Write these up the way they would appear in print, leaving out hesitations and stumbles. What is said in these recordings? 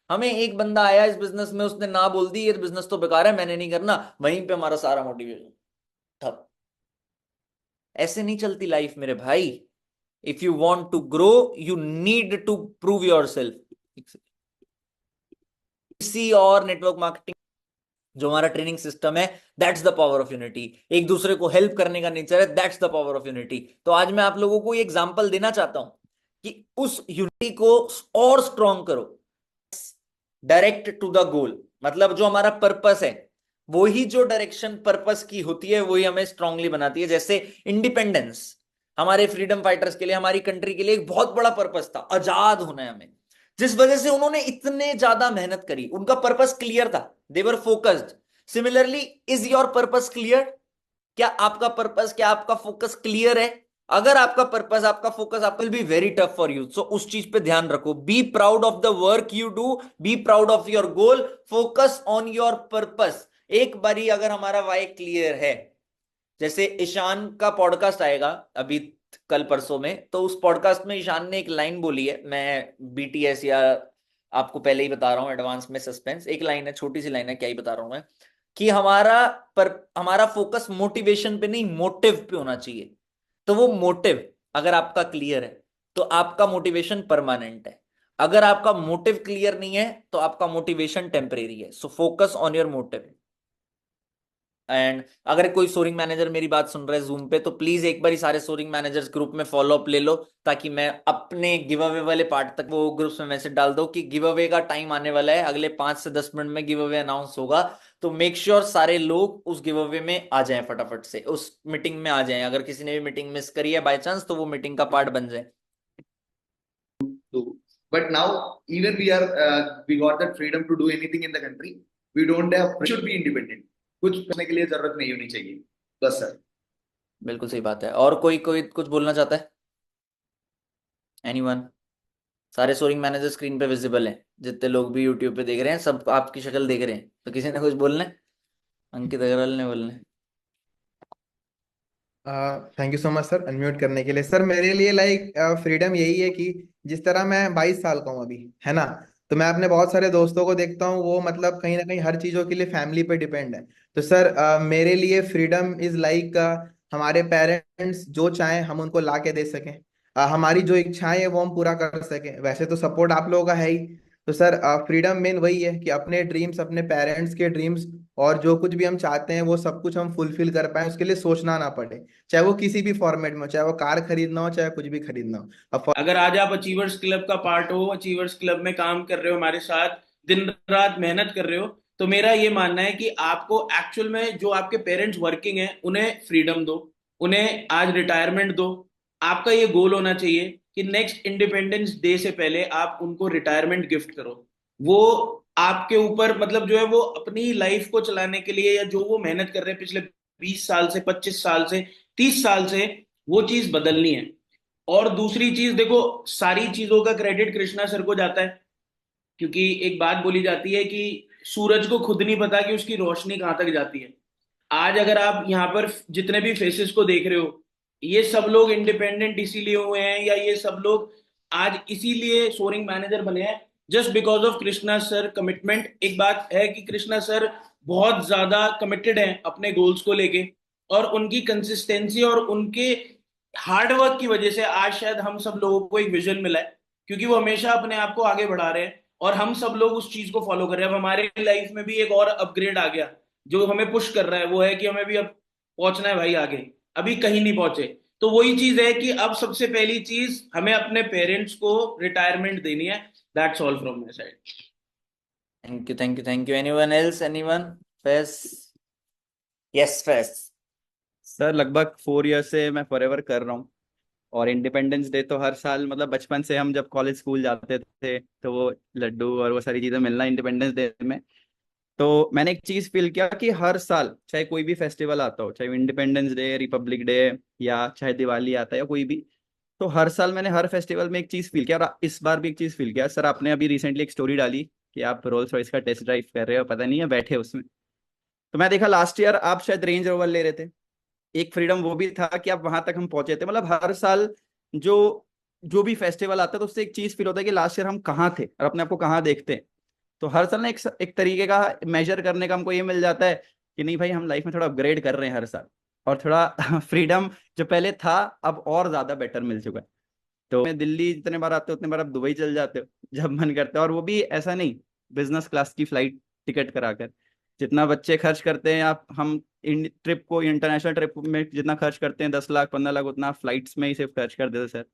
हमें एक बंदा आया इस बिजनेस में, उसने ना बोल दी ये बिजनेस तो बेकार है, मैंने नहीं करना, वहीं पे हमारा सारा मोटिवेशन ठप। ऐसे नहीं चलती लाइफ मेरे भाई। If you want to grow, you need to prove yourself. इसी और नेटवर्क मार्केटिंग जो हमारा ट्रेनिंग सिस्टम है, that's the power of unity. एक दूसरे को हेल्प करने का नेचर है, that's the power of unity. तो आज मैं आप लोगों को एग्जांपल देना चाहता हूं कि उस यूनिटी को और स्ट्रॉन्ग करो। डायरेक्ट टू द गोल, मतलब जो हमारा पर्पस है, वही जो डायरेक्शन पर्पस की होती है वही हमें स्ट्रांगली बनाती है। जैसे इंडिपेंडेंस, हमारे फ्रीडम फाइटर्स के लिए, हमारी कंट्री के लिए एक बहुत बड़ा पर्पस था, आजाद होना है हमें। जिस वजह से उन्होंने इतने ज्यादा मेहनत करी, उनका पर्पस क्लियर था, they were focused. Similarly, is your purpose clear? क्या आपका पर्पस, क्या आपका फोकस क्लियर है? अगर आपका पर्पस, आपका फोकस, आपका will be very tough for you. So उस चीज पे ध्यान रखो। Be proud of the work you do, be proud of your goal, focus on your purpose. एक बारी अगर हमारा वाई क्लियर है, जैसे ईशान का पॉडकास्ट आएगा अभी कल परसों में, तो उस पॉडकास्ट में ईशान ने एक लाइन बोली है, मैं बीटीएस या आपको पहले ही बता रहा हूं, एडवांस में सस्पेंस, एक लाइन है, छोटी सी लाइन है, क्या ही बता रहा हूं मैं, कि हमारा फोकस मोटिवेशन पे नहीं, मोटिव पे होना चाहिए। तो वो मोटिव अगर आपका क्लियर है तो आपका मोटिवेशन परमानेंट है। अगर आपका मोटिव क्लियर नहीं है तो आपका मोटिवेशन टेम्परेरी है। So focus on your motive. And अगर कोई सोरिंग मैनेजर मेरी बात सुन रहे हैं जूम पे, तो प्लीज एक बार सारे सोरिंग मैनेजर्स ग्रुप में फॉलो अप ले लो, ताकि मैं अपने गिव अवे वाले पार्ट तक वो ग्रुप्स में मैसेज डाल दो कि गिव अवे का टाइम आने वाला है, अगले 5 से 10 मिनट में गिव अवे अनाउंस होगा। तो मेक श्योर सारे लोग उस गिव अवे में आ जाएं, फटाफट से उस मीटिंग में आ जाएं। अगर किसी ने भी मीटिंग मिस करी है बाय चांस, तो वो मीटिंग का पार्ट बन जाए। do. But now, even we got that freedom to do anything in the country. We don't have should be independent. कुछ करने के लिए जरूरत नहीं होनी चाहिए, बस सर। बिल्कुल सही बात है। और कोई कोई कुछ बोलना चाहता है? एनीवन? सारे सोरिंग मैनेजर स्क्रीन पे विजिबल हैं, जितने लोग भी यूट्यूब पे देख रहे हैं सब आपकी शक्ल देख रहे हैं, तो किसी ने कुछ बोलना है? अंकित अग्रवाल ने बोलना है। Thank you so much sir unmute करने के लिए। सर मेरे लिए लाइक फ्रीडम यही है कि जिस तरह मैं 22 साल का हूँ अभी, है ना, तो मैं अपने बहुत सारे दोस्तों को देखता हूँ, वो मतलब कहीं ना कहीं हर चीज़ों के लिए फैमिली पे डिपेंड है। तो सर मेरे लिए फ्रीडम इज लाइक हमारे पेरेंट्स जो चाहें हम उनको ला के दे सकें, हमारी जो इच्छाएं हैं वो हम पूरा कर सकें। वैसे तो सपोर्ट आप लोगों का है ही। तो सर फ्रीडम मेन वही है कि अपने ड्रीम्स, अपने पेरेंट्स के ड्रीम्स और जो कुछ भी हम चाहते हैं वो सब कुछ हम फुलफिल कर पाए, उसके लिए सोचना ना पड़े। चाहे वो किसी भी फॉर्मेट में हो, चाहे वो कार खरीदना हो, चाहे कुछ भी खरीदना हो। अब अगर आज आप अचीवर्स क्लब का पार्ट हो, अचीवर्स क्लब में काम कर रहे हो, हमारे साथ दिन रात मेहनत कर रहे हो, तो मेरा ये मानना है कि आपको एक्चुअल में जो आपके पेरेंट्स वर्किंग हैं उन्हें फ्रीडम दो, उन्हें आज रिटायरमेंट दो। आपका ये गोल होना चाहिए कि नेक्स्ट इंडिपेंडेंस डे से पहले आप उनको रिटायरमेंट गिफ्ट करो। वो आपके ऊपर मतलब जो है वो अपनी लाइफ को चलाने के लिए, या जो वो मेहनत कर रहे हैं पिछले 20 साल से, 25 साल से, 30 साल से, वो चीज बदलनी है। और दूसरी चीज देखो, सारी चीजों का क्रेडिट कृष्णा सर को जाता है, क्योंकि एक बात बोली जाती है कि सूरज को खुद नहीं पता कि उसकी रोशनी कहां तक जाती है। आज अगर आप यहाँ पर जितने भी फेसेस को देख रहे हो, ये सब लोग इंडिपेंडेंट इसीलिए हुए हैं, या ये सब लोग आज इसीलिए सोरिंग मैनेजर बने हैं, just because of Krishna sir commitment. एक बात है कि कृष्णा सर बहुत ज्यादा कमिटेड हैं अपने गोल्स को लेके, और उनकी कंसिस्टेंसी और उनके हार्डवर्क की वजह से आज शायद हम सब लोगों को एक विजन मिला है, क्योंकि वो हमेशा अपने आप को आगे बढ़ा रहे हैं और हम सब लोग उस चीज को फॉलो कर रहे हैं। अब हमारे लाइफ में भी एक और अपग्रेड आ गया जो हमें पुश कर रहा है, वो है कि हमें भी अब पहुंचना है भाई आगे, अभी कहीं नहीं पहुंचे। तो वही चीज है कि अब सबसे पहली चीज हमें अपने पेरेंट्स को रिटायरमेंट देनी है। That's all from my side. Thank you, thank you, thank you. Anyone else? Anyone? Face? Yes, face. Sir लगभग 4 ईयर से मैं फॉरएवर कर रहा हूँ। और इंडिपेंडेंस डे तो हर साल, मतलब बचपन से हम जब कॉलेज स्कूल जाते थे तो वो लड्डू और वो सारी चीज़ें मिलना इंडिपेंडेंस डे में। तो मैंने एक चीज़ फील किया कि हर साल चाहे कोई भी फेस्टिवल आता हो, चाहे इंडिपेंडेंस डे, रिपब्लिक डे, या चाहे दिवाली आता है या कोई भी, तो हर साल मैंने हर फेस्टिवल में एक चीज़ फील किया। और इस बार भी एक चीज़ फील किया। सर आपने अभी रिसेंटली एक स्टोरी डाली कि आप रोल्स रॉयस का टेस्ट ड्राइव कर रहे हो, पता नहीं है बैठे उसमें। तो मैं देखा लास्ट ईयर आप शायद रेंज रोवर ले रहे थे। एक फ्रीडम वो भी था कि आप वहां तक हम पहुंचे थे। मतलब हर साल जो जो भी फेस्टिवल आता है तो उससे एक चीज फील होता है कि लास्ट ईयर हम कहाँ थे और अपने आप को कहाँ देखते हैं। तो हर साल ना एक तरीके का मेजर करने का हमको ये मिल जाता है कि नहीं भाई हम लाइफ में थोड़ा अपग्रेड कर रहे हैं हर साल, और थोड़ा फ्रीडम जो पहले था अब और ज्यादा बेटर मिल चुका है। तो मैं दिल्ली जितने बार आते हो उतने बार आप दुबई चल जाते हो जब मन करता है, और वो भी ऐसा नहीं बिजनेस क्लास की फ्लाइट टिकट कराकर। जितना बच्चे खर्च करते हैं आप, हम इन ट्रिप को इंटरनेशनल ट्रिप में जितना खर्च करते हैं 10 लाख 15 लाख, उतना फ्लाइट्स में ही सिर्फ खर्च कर देते सर।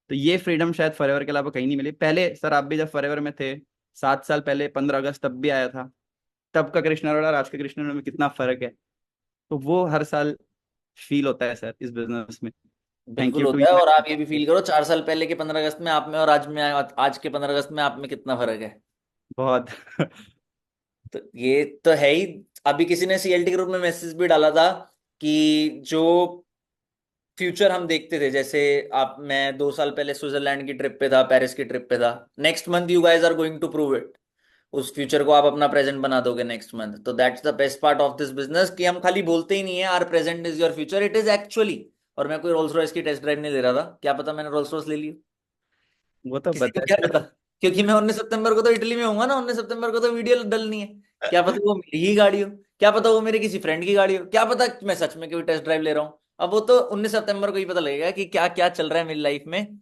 तो ये फ्रीडम शायद फॉरएवर के अलावा कहीं नहीं मिली। पहले सर आप भी जब फॉरएवर में थे 7 साल पहले 15 अगस्त तब भी आया था, तब का कृष्णा अरोड़ा और आज के कृष्णा अरोड़ा में कितना फर्क है। तो वो हर साल फील होता है सर इस बिजनेस में। थैंक बिल्कुल यू टू होता है। और आप ये भी फील करो 4 साल पहले के 15 अगस्त में आप में और आज में, आज के 15 अगस्त में आप में कितना फर्क है। बहुत तो ये तो है ही। अभी किसी ने सीएलटी ग्रुप में मैसेज भी डाला था कि जो फ्यूचर हम देखते थे, जैसे आप, मैं 2 साल पहले स्विट्जरलैंड की ट्रिप पे था, पेरिस की ट्रिप पे था, next month you guys are going to prove it. उस फ्यूचर को आप अपना प्रेजेंट बना दोगे नेक्स्ट मंथ। तो that's the best part of this business कि हम खाली बोलते ही नहीं है our present is your future, it is actually. और मैं कोई रोल्स रॉयस की टेस्ट ड्राइव नहीं ले रहा था, क्या पता मैंने रोल्स रॉयस ले ली हो, वो तो किसी को पता है क्या सर। पता। क्योंकि मैं 19 सितंबर को तो इटली में होऊंगा ना, 19 सितंबर को तो वीडियो डलनी है। क्या पता वो मेरी ही गाड़ी हो, क्या पता वो मेरे किसी फ्रेंड की गाड़ी हो, क्या पता मैं सच में कोई टेस्ट ड्राइव ले रहा हूँ। अब वो तो 19 सितंबर को ही पता लगेगा कि क्या क्या चल रहा है मेरी लाइफ में।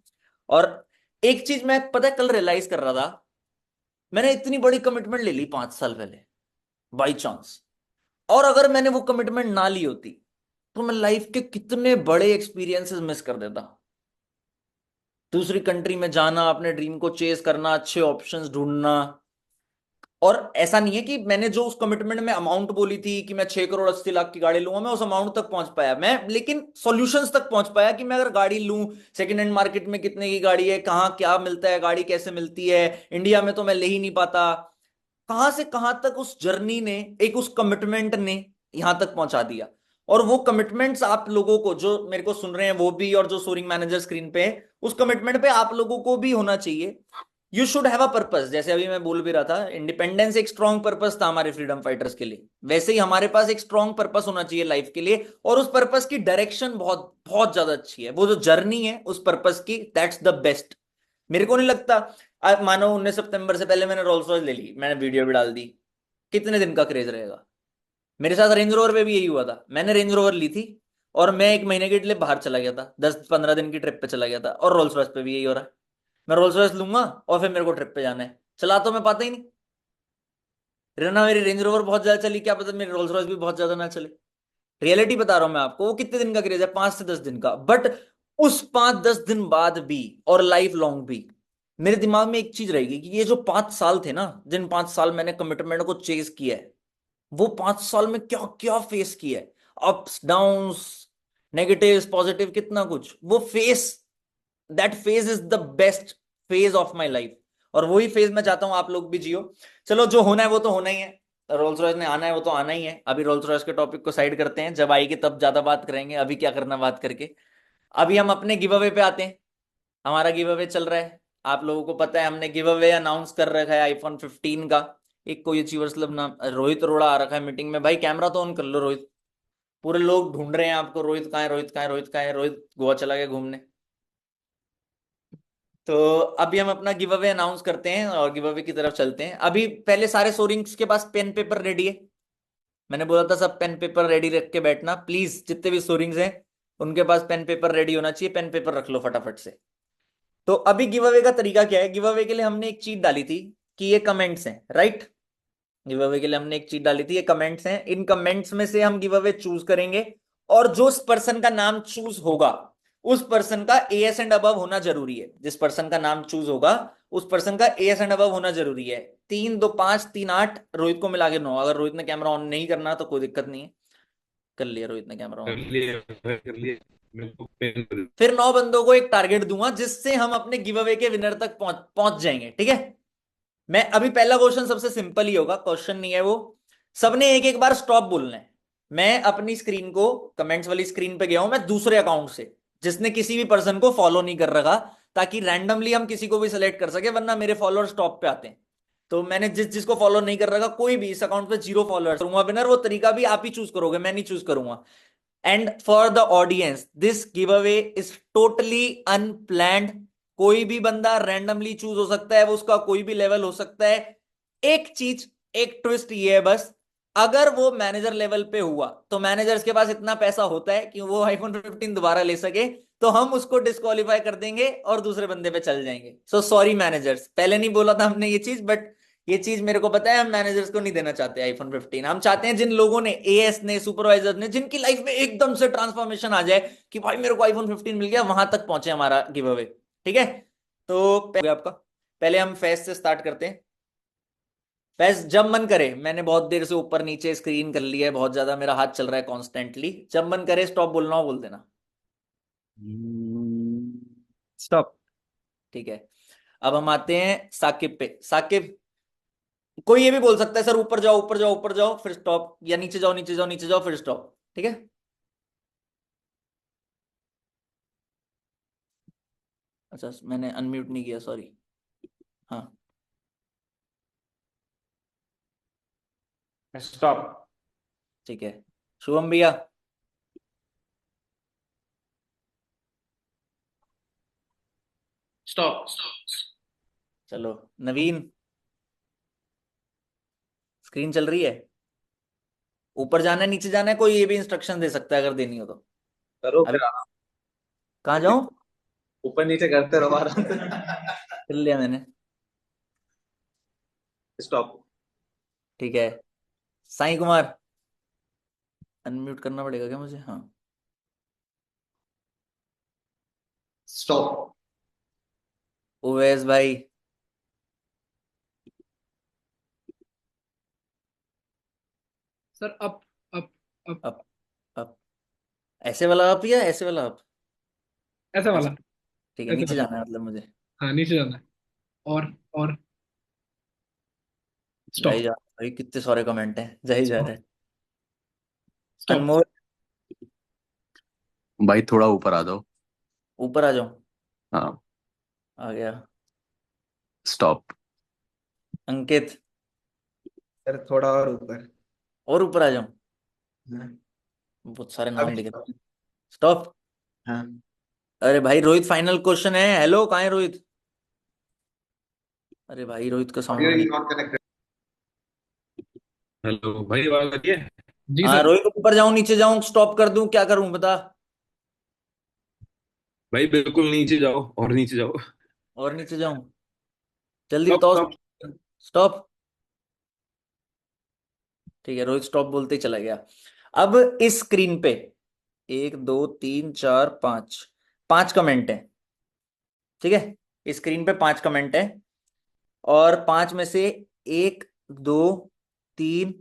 और एक चीज मैं पता है कल रियलाइज कर रहा था, मैंने इतनी बड़ी कमिटमेंट ले ली 5 साल पहले बाई चांस, और अगर मैंने वो कमिटमेंट ना ली होती तो मैं लाइफ के कितने बड़े एक्सपीरियंसेस मिस कर देता। दूसरी कंट्री में जाना, अपने ड्रीम को चेस करना, अच्छे ऑप्शंस ढूंढना। और ऐसा नहीं है कि मैंने जो उस कमिटमेंट में अमाउंट बोली थी कि मैं 6 करोड़ 80 लाख की गाड़ी लूंगा, मैं उस अमाउंट तक पहुंच पाया मैं, लेकिन सॉल्यूशंस तक पहुंच पाया कि मैं अगर गाड़ी लूं, सेकंड हैंड मार्केट में कितने की गाड़ी है, कहाँ क्या मिलता है, गाड़ी कैसे मिलती है, इंडिया में तो मैं ले ही नहीं पाता। कहां से कहां तक उस जर्नी ने, एक उस कमिटमेंट ने यहां तक पहुंचा दिया। और वो कमिटमेंट्स आप लोगों को जो मेरे को सुन रहे हैं वो भी, और जो सोरिंग मैनेजर स्क्रीन पे है, उस कमिटमेंट पे आप लोगों को भी होना चाहिए। You should have a purpose. जैसे अभी मैं बोल भी रहा था, इंडिपेंडेंस एक स्ट्रॉन्ग पर्पस था हमारे फ्रीडम फाइटर्स के लिए, वैसे ही हमारे पास एक स्ट्रॉन्ग पर्पस होना चाहिए लाइफ के लिए। और उस पर्पस की डायरेक्शन बहुत बहुत ज्यादा अच्छी है, वो जो जर्नी है उस पर्पस की, दैट्स द बेस्ट। मेरे को नहीं लगता, मानो 19 सितंबर से पहले मैंने रोल्स रॉयस ले ली, मैंने वीडियो भी डाल दी, कितने दिन का क्रेज रहेगा। मेरे साथ रेंज रोवर पे भी यही हुआ था, मैंने रेंज रोवर ली थी और मैं 1 महीने के लिए बाहर चला गया था, 10-15 दिन की ट्रिप पे चला गया था। और रोल्स रॉयस पे भी यही हो रहा है, मैं रोल्स रॉयस लूंगा और फिर मेरे को ट्रिप पे जाना है, चला तो मैं पाता ही नहीं। रहना मेरी रेंज रोवर बहुत ज्यादा चली, क्या पता मेरी रोल्स रॉयस भी बहुत ज्यादा ना चले। रियलिटी बता रहा हूं मैं आपको, वो कितने दिन का क्रेज है, 5 से 10 दिन का। बट उस 5-10 दिन बाद भी और लाइफ लॉन्ग भी मेरे दिमाग में एक चीज रहेगी कि ये जो 5 साल थे ना, जिन 5 साल मैंने कमिटमेंट को चेज किया है, वो 5 साल में क्या क्या फेस किया है, अप्स डाउन्स, नेगेटिव पॉजिटिव, कितना कुछ वो face, that phase is the best phase of my life. और वही फेज मैं चाहता हूं आप लोग भी जियो। चलो जो होना है वो तो होना ही है, रोल्स रॉयस ने आना है वो तो आना ही है। अभी रोल्स रॉयस के टॉपिक को साइड करते हैं, जब आएगी तब ज्यादा बात करेंगे, अभी क्या करना बात करके। अभी हम अपने गिव अवे पे आते हैं। हमारा गिव अवे चल रहा है, आप लोगों को पता है, हमने गिव अवे अनाउंस कर रखा है आईफोन 15 का। एक कोई अचीवर्स क्लब नाम, रोहित अरोड़ा आ रखा है मीटिंग में। भाई कैमरा तो ऑन कर लो रोहित, पूरे लोग ढूंढ रहे हैं आपको, रोहित कहाँ है, रोहित कहाँ है, रोहित कहाँ है, रोहित गोवा चला गया घूमने। तो अभी हम अपना गिव अवे अनाउंस करते हैं और गिव अवे की तरफ चलते हैं। अभी पहले सारे सोरिंग्स के पास पेन पेपर रेडी है, मैंने बोला था सब पेन पेपर रेडी रख के बैठना प्लीज, जितने भी सोरिंग्स हैं उनके पास पेन पेपर रेडी होना चाहिए, पेन पेपर रख लो फटाफट से। तो अभी गिव अवे का तरीका क्या है, गिव अवे के लिए हमने एक चीट डाली थी कि ये कमेंट्स हैं, राइट। गिव अवे के लिए हमने एक चीट डाली थी, ये कमेंट्स हैं, इन कमेंट्स में से हम गिव अवे चूज करेंगे। और जो पर्सन का नाम चूज होगा उस पर्सन का एएस एंड अबव होना जरूरी है। जिस पर्सन का नाम चूज होगा उस पर्सन का एएस एंड अबव होना जरूरी है। 3 2 5 3 8, रोहित को मिला के 9। अगर रोहित ने कैमरा ऑन नहीं करना तो कोई दिक्कत नहीं है, कर लिया रोहित ने कैमरा कर ऑन। लिए कर लिए मेरे को पेन कर फिर 9 बंदों को एक टारगेट दूंगा जिससे हम अपने गिव अवे के विनर तक पहुंच जाएंगे, ठीक है। मैं अभी पहला क्वेश्चन सबसे सिंपल ही होगा, क्वेश्चन नहीं है वो, सबने एक एक बार स्टॉप बोलना है। मैं अपनी स्क्रीन को, कमेंट्स वाली स्क्रीन पे गया हूं मैं दूसरे अकाउंट से, जिसने किसी भी पर्सन को फॉलो नहीं कर रखा, ताकि रैंडमली हम किसी को भी सिलेक्ट कर सके, वरना मेरे फॉलोअर स्टॉप पे आते हैं। तो मैंने जिसको फॉलो नहीं कर रखा, कोई भी इस अकाउंट पे 0 फॉलोअर्स करूंगा विनर। वो तरीका भी आप ही चूज करोगे, मैं नहीं चूज करूंगा। And for the audience, this give away is totally unplanned. कोई भी बंदा रैंडमली चूज हो सकता है, वो उसका कोई भी लेवल हो सकता है। एक चीज, एक ट्विस्ट ये है बस, अगर वो मैनेजर लेवल पे हुआ तो मैनेजर्स के पास इतना पैसा होता है कि वो आईफोन 15 दोबारा ले सके, तो हम उसको डिस्क्वालीफाई कर देंगे और दूसरे बंदे पे चल जाएंगे। सो सॉरी मैनेजर्स, पहले नहीं बोला था हमने ये चीज, बट ये चीज मेरे को पता है, हम मैनेजर्स को नहीं देना चाहते आईफोन 15। हम चाहते हैं जिन लोगों ने, एएस ने, सुपरवाइजर ने, जिनकी लाइफ में एकदम से ट्रांसफॉर्मेशन आ जाए कि भाई मेरे को आईफोन 15 मिल गया, वहां तक पहुंचे हमारा गिव अवे। ठीक है, तो आपका पहले हम फैस से स्टार्ट करते हैं। फैस जब मन करे, मैंने बहुत देर से ऊपर नीचे स्क्रीन कर लिया है, बहुत ज्यादा मेरा हाथ चल रहा है कॉन्स्टेंटली, जब मन करे स्टॉप बोलना हो बोल देना। स्टॉप। ठीक है, अब हम आते हैं साकिब पे। साकिब, कोई ये भी बोल सकता है सर ऊपर जाओ ऊपर जाओ ऊपर जाओ फिर स्टॉप, या नीचे जाओ नीचे जाओ नीचे जाओ फिर स्टॉप। ठीक है, अच्छा मैंने अनम्यूट नहीं किया, सॉरी। हाँ, स्टॉप। ठीक है, शुभम भैया। स्टॉप। चलो नवीन, स्क्रीन चल रही है, ऊपर जाना है नीचे जाना है, कोई ये भी इंस्ट्रक्शन दे सकता है अगर देनी हो तो। करो अभी फिर आराम। कहाँ जाऊं? ऊपर नीचे करते रहो आराम से। कर लिया मैंने। स्टॉप। ठीक है, साईं कुमार, अनम्यूट करना पड़ेगा क्या मुझे? हाँ, स्टॉप। उवैस भाई, sir up up up up, up, ऐसे वाला अप या ऐसे वाला अप? ऐसा अच्छा, वाला। ठीक है, ऐसे नीचे वाला। जाना है मतलब मुझे। हाँ नीचे जाना है। और जय स्टॉप। जा भाई, कितने सारे कमेंट हैं, जय जा रहे हैं। स्टॉप। अनमोल, भाई थोड़ा ऊपर आ जाओ। ऊपर आ जाऊं? हाँ। आ गया। स्टॉप। अंकित, सर थोड़ा और ऊपर। और ऊपर आ जाऊं? हाँ, बहुत सारे नाम अभी दिख stop। रहे हैं। स्टॉप। हाँ। अरे भाई रोहित, फाइनल क्वेश्चन है। हेलो, कहाँ है रोहित? अरे भाई रोहित का साउंड ऑडियो नहीं। Is not connected. हेलो भाई, आवाज आ रही है? जी हाँ सर। रोहित, ऊपर जाऊं नीचे जाऊं, स्टॉप कर दूं, क्या करूं बता? भाई बिल्कुल नीचे जाओ और नीचे जाओ। और नीचे जाऊं? जल्दी स्टॉप बताओ। स्टॉप। स्टॉप। ठीक है, रोहित स्टॉप बोलते ही चला गया। अब इस स्क्रीन पे एक दो तीन चार पांच, पांच कमेंट है। ठीक है, इस स्क्रीन पे पांच कमेंट है, और पांच में से एक, दो, तीन,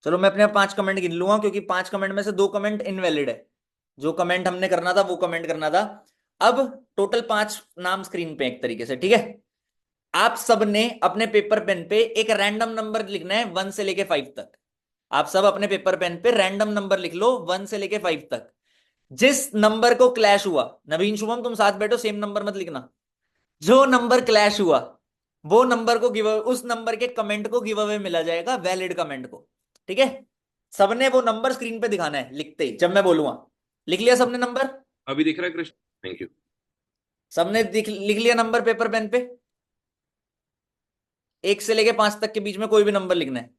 चलो मैं अपने पांच कमेंट गिन लूंगा, क्योंकि पांच कमेंट में से दो कमेंट इनवैलिड है। जो कमेंट हमने करना था वो कमेंट करना था। अब टोटल पांच नाम स्क्रीन पे एक तरीके से। ठीक है, आप सब ने अपने पेपर पेन पे एक रैंडम नंबर लिखना है 1 से लेके 5 तक। आप सब अपने पेपर पेन पे रैंडम नंबर लिख लो 1 से लेके 5 तक। जिस नंबर को क्लैश हुआ, नवीन शुभम तुम साथ बैठो, सेम नंबर मत लिखना। जो नंबर क्लैश हुआ वो नंबर को गिव, उस नंबर के कमेंट को गिव अवे मिला जाएगा, वैलिड कमेंट को। ठीक है, सबने वो नंबर स्क्रीन पे दिखाना है लिखते ही, जब मैं बोलूंगा। लिख लिया सबने नंबर? अभी दिख रहा है कृष्ण? Thank you. सबने लिख लिया नंबर पेपर पेन पे? एक से लेके पांच तक के बीच में कोई भी नंबर लिखना है।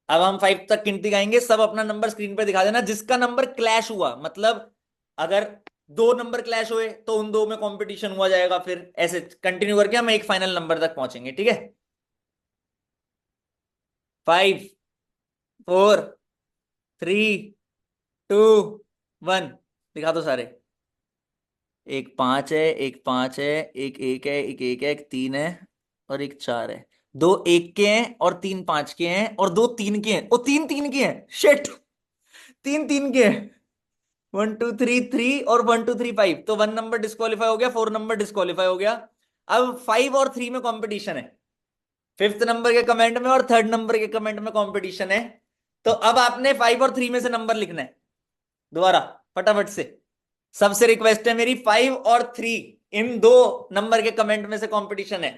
अब हम 5 तक गिनती गाएंगे, सब अपना नंबर स्क्रीन पे दिखा देना। जिसका नंबर क्लैश हुआ, मतलब अगर दो नंबर क्लैश हुए तो उन दो में कंपटीशन हुआ जाएगा, फिर ऐसे कंटिन्यू करके हम एक फाइनल नंबर तक पहुंचेंगे। ठीक है, 5, 4, 3, 2, 1, दिखा दो सारे। एक पांच है, एक पांच है, एक एक है, एक एक है, एक तीन है, और एक चार है। दो एक के हैं और तीन पांच के हैं, और दो तीन के हैं, और तीन तीन के हैं। शिट, तीन तीन के हैं। 1 2 3 3 और 1 2 3 5, तो 1 नंबर डिस्क्वालीफाई हो गया, 4 नंबर डिस्क्वालीफाई हो गया। अब 5 और 3 में कंपटीशन है, फिफ्थ नंबर के कमेंट में और थर्ड नंबर के कमेंट में कंपटीशन है। तो अब आपने 5 और 3 में से नंबर लिखना है दोबारा, फटाफट से। सबसे रिक्वेस्ट है मेरी, 5 और 3, इन दो नंबर के कमेंट में से कंपटीशन है।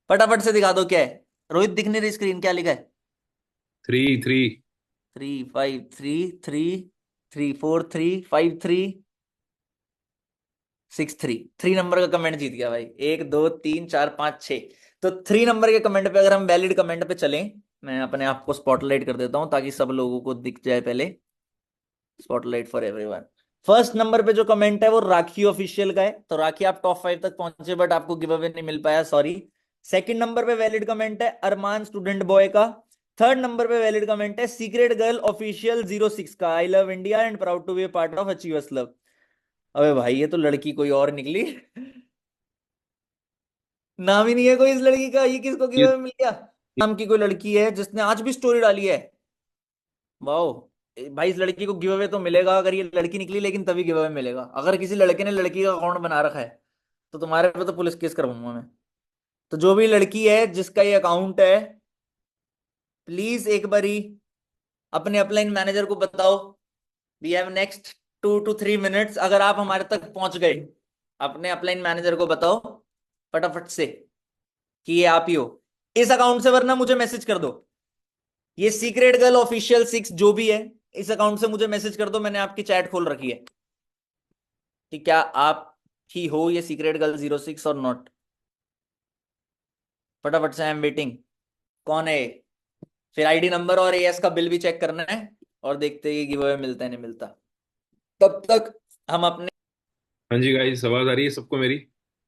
फटाफट से दिखा दो क्या है। रोहित, दिख नहीं रही स्क्रीन, क्या लिखा है? 3 3। 3 5 3 3 3 4 3 5 3 6-3, 3 नंबर का कमेंट जीत गया भाई। 1 2 3 4 5 6। तो 3 नंबर के कमेंट पे अगर हम वैलिड कमेंट पे चलें, मैं अपने आप को स्पॉटलाइट कर देता हूं ताकि सब लोगों को दिख जाए। पहले spotlight for everyone. First number पे जो कमेंट है वो राखी ऑफिशियल का है। तो राखी आप टॉप 5 तक पहुंचे बट आपको गिव अवे नहीं मिल पाया, सॉरी। सेकंड नंबर पे वैलिड कमेंट है अरमान स्टूडेंट बॉय का। थर्ड नंबर पे वैलिड कमेंट है सीक्रेट गर्ल ऑफिशियल 06 का, I love India and proud to be a part of achievers club. अबे भाई ये तो लड़की कोई और निकली। नाम ही नहीं है कोई इस लड़की का, ये किसको गिव ये अवे मिल गया? नाम की कोई लड़की है जिसने आज भी स्टोरी डाली है। वाह भाई, इस लड़की को गिव अवे तो मिलेगा अगर ये लड़की निकली, लेकिन तभी गिव अवे मिलेगा। अगर किसी लड़के ने लड़की का अकाउंट बना रखा है तो तुम्हारे पे तो पुलिस केस करवाऊंगा मैं। तो जो भी लड़की है जिसका ये अकाउंट है, प्लीज एक बारी अपने अपलाइन मैनेजर को बताओ। We have next 2 to 3 minutes। अगर आप हमारे तक पहुंच गए, अपने अपलाइन मैनेजर को बताओ फटाफट से कि ये आप ही हो इस अकाउंट से, वरना मुझे मैसेज कर दो। ये सीक्रेट गर्ल ऑफिशियल 6 जो भी है, इस अकाउंट से मुझे मैसेज कर दो। मैंने आपकी चैट खोल रखी है कि क्या आप ही हो ये सीक्रेट गर्ल 06 और नॉट। फटाफट से, आई एम वेटिंग। कौन है ये? फिर आईडी नंबर और एएस का बिल भी चेक करना है और देखते हैं गिव अवे मिलता है नहीं मिलता। तब तक हम अपने, हाँ जी गाइस, आवाज आ रही है सबको मेरी?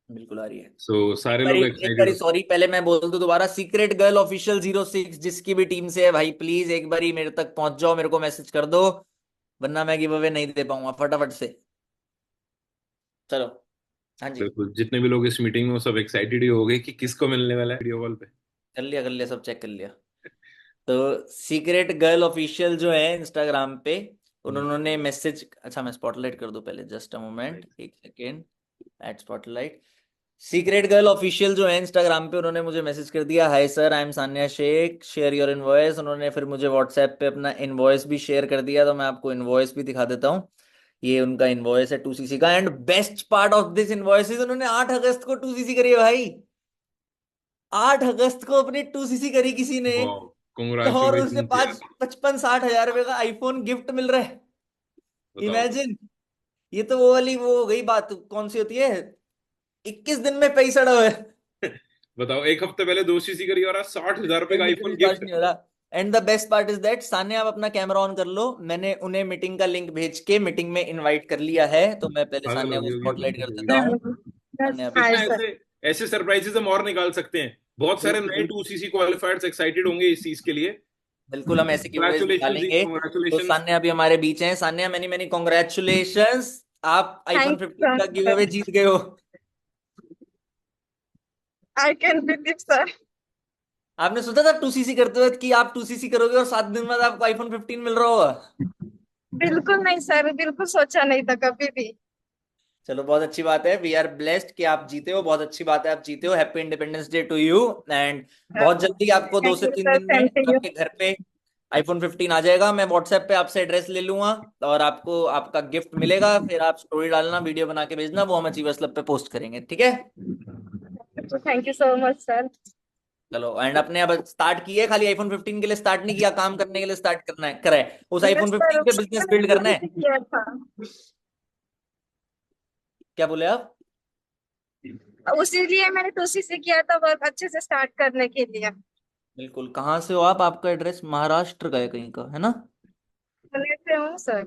बिल्कुल आ रही है। सो सारे लोग एक बारी एक्साइटेड? सॉरी, पहले मैं बोल दूं दोबारा, सीक्रेट गर्ल ऑफिशियल 06 जिसकी भी टीम से है भाई, प्लीज एक बारी मेरे तक पहुंच जाओ, मेरे को मैसेज कर दो, वरना मैं गिव अवे नहीं दे पाऊंगा। फटाफट से चलो। हाँ जी, बिल्कुल, जितने भी लोग इस मीटिंग में वो सब एक्साइटेड ही हो गए कि किसको मिलने वाला है वीडियो कॉल पे। कर लिया, सब चेक कर लिया। तो सीक्रेट गर्ल ऑफिशियल जो है इंस्टाग्राम पे, उन्होंने मैसेज, अच्छा मैं स्पॉटलाइट कर दूं पहले, जस्ट अ मोमेंट, एक second. At spotlight. Secret girl official जो है इंस्टाग्राम पे, उन्होंने मुझे मैसेज कर दिया, hi sir I am Sanya Shaikh, share your invoice. उन्होंने फिर मुझे व्हाट्सएप पे अपना इनवॉइस भी शेयर कर दिया, तो मैं आपको इनवॉइस भी दिखा देता हूँ। ये उनका इनवॉइस है 2cc का। And best part of this invoice is, उन्होंने 8 अगस्त को 2cc करी है भाई। 8 अगस्त को अपनी 2cc करी किसी ने, वाह, और उसे कांग्रेचुलेशन यार। 55-60 हजार रुपए का आईफोन गिफ्ट मिल रहा है। बताओ। इमेजिन। ये तो वो वाली वो हो गई बात, कौन सी होती है, 21 दिन में पैसा हुए। बताओ, एक हफ्ते पहले 2 सीसी करी और आज 60,000 रुपए का मुझे आईफोन विश्वास गिफ्ट। नहीं हो रहा। And the best part is that, Sanya आप अपना कैमरा ऑन कर लो, मैंने उन्हें मीटिंग का लिंक भेज के मीटिंग में इनवाइट कर लिया है। तो मैं पहले पागल सान्या को होगी होगी स्पॉटलाइट कर होगी। देता हूँ। सान्या कृष्णा, please। ऐसे ऐसे सरप्राइजेस हम और निकाल सकते हैं। बहुत सारे बिल्कुल नए बिल्कुल 2 सीसी क्वालिफायर्स एक्साइटेड होंगे इस चीज के लिए। बिल्कुल, हम ऐसे गिवअवेज कंग्रेचुलेशन जी, निकालेंगे। तो कंग्रेचुलेशन। सान्या अभी हमारे बीच हैं। सान्या मैनी मैनी कॉन्ग्रेचुलेशंस, आप आईफोन Thank 15 you, का sir. गिवअवे जीत गए हो। I can believe, sir. आपने सोचा था 2cc करते हुए कि आप 2cc करोगे और 7 दिन बाद आपको आईफोन 15 मिल रहा होगा? बिल्कुल नहीं सर, बिल्कुल सोचा नहीं था कभी भी। चलो बहुत अच्छी बात है, वी आर ब्लेस्ड कि आप जीते हो। बहुत अच्छी बात है आप जीते हो। Happy independence day to you. And बहुत जल्दी आपको दो थैंक से यू तीन सर, दिन में सेम टू यू। आपके घर पे आईफोन 15 आ जाएगा। मैं व्हाट्सएप पे आपसे एड्रेस ले लूंगा और आपको आपका गिफ्ट मिलेगा। फिर आप स्टोरी डालना, वीडियो बना के भेजना, वो हम अचीवर्स क्लब पे पोस्ट करेंगे, ठीक है? Thank you so much sir. चलो, एंड अपने अब स्टार्ट किए, खाली आईफोन 15 के लिए स्टार्ट नहीं किया, काम करने के लिए स्टार्ट करना है, करा है। उस यस आईफोन सर, 15 पे बिजनेस बिल्ड करना है। किया था। क्या बोले आप? उसी लिए मैंने टूसी से किया था, वर्क अच्छे से स्टार्ट करने के लिए। बिल्कुल। कहाँ से हो आप? आपका एड्रेस महाराष्ट्र का है कहीं का, है ना? पुणे से हूँ सर।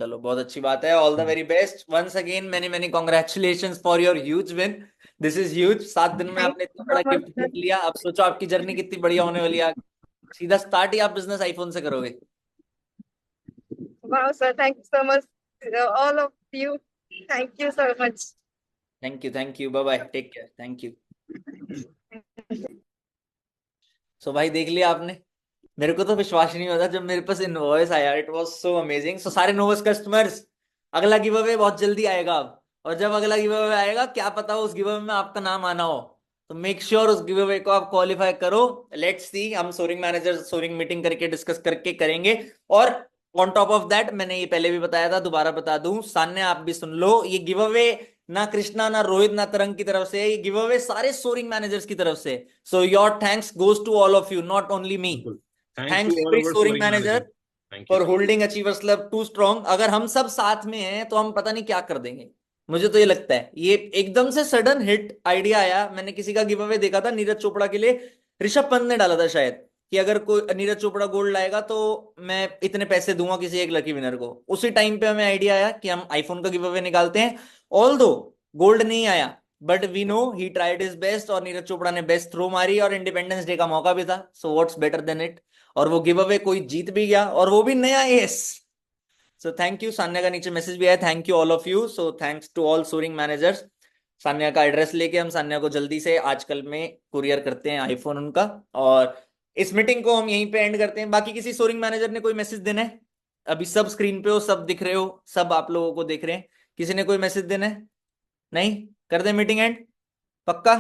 चलो बहुत अच्छी बात है। All the very best once again, many many congratulation for your huge win. This is huge. 7 दिन में थैंक आपने इतना यू बड़ा सो मच गिफ्ट सर। जीत लिया। अब सोचो आपकी जर्नी कितनी बढ़िया होने वाली है। सीधा स्टार्ट ही आप बिजनेस आईफोन से करोगे। Wow sir, thank you so much all of you. Thank you so much. Thank you, bye bye, take care, thank you. So भाई देख लिया आपने, मेरे को तो विश्वास ही नहीं होता जब मेरे पास इनवॉइस आया। It was so amazing. So सारे नोवस कस्टमर्स, अगला गिव अवे बहुत जल्दी आएगा अब। और जब अगला गिव अवे आएगा, क्या पता उस गिव अवे में आपका नाम आना हो, तो मेक श्योर उस गिव अवे को आप क्वालिफाई करो। लेट्स सी, हम सोरिंग मैनेजर सोरिंग मीटिंग करके डिस्कस करके करेंगे। और ऑन टॉप ऑफ दैट, मैंने ये पहले भी बताया था, दोबारा बता दूं, सान्या आप भी सुन लो, ये गिव अवे ना कृष्णा ना रोहित ना तरंग की तरफ से, ये गिव अवे सारे सोरिंग मैनेजर्स की तरफ से। So your thanks goes to all of you, not only me. बिल्कुल। Thanks thanks to all every our soaring soaring manager manager. Thank you. For holding achievers club to strong. अगर हम सब साथ में हैं तो हम पता नहीं क्या कर देंगे। मुझे तो ये लगता है ये एकदम से सडन हिट आइडिया आया। मैंने किसी का गिव अवे देखा था नीरज चोपड़ा के लिए, ऋषभ पंत ने डाला था शायद, कि अगर कोई नीरज चोपड़ा गोल्ड लाएगा तो मैं इतने पैसे दूंगा किसी एक लकी विनर को। उसी टाइम पे हमें आइडिया आया कि हम आईफोन का गिव अवे निकालते हैं। ऑल दो गोल्ड नहीं आया, but we know he tried his best और नीरज चोपड़ा ने बेस्ट थ्रो मारी और इंडिपेंडेंस डे का मौका भी था, so what's better than it. और वो गिव अवे कोई जीत भी गया और वो भी नया एस। So thank you. सान्या का नीचे मैसेज भी आया, thank you all of you. So thanks to all soaring managers. Sanya का एड्रेस लेके हम सान्या को जल्दी से आजकल में कुरियर करते हैं आईफोन उनका। और इस मीटिंग को हम यहीं पे एंड करते हैं। बाकी किसी सोरिंग मैनेजर ने कोई मैसेज देना है? अभी सब स्क्रीन पे हो, सब दिख रहे हो, सब आप लोगों को देख रहे हैं। किसी ने कोई मैसेज देना है? नहीं? कर दे मीटिंग एंड? पक्का?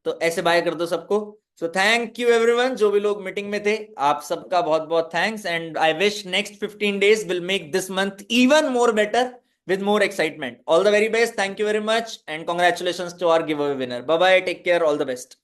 तो ऐसे बाय कर दो सबको। सो थैंक यू एवरीवन, जो भी लोग मीटिंग में थे आप सबका बहुत बहुत thanks. And I wish next 15 days will make this month even more better with more excitement. All the very best. Thank you very much and congratulations to our giveaway winner. Bye bye. Take care. All the best.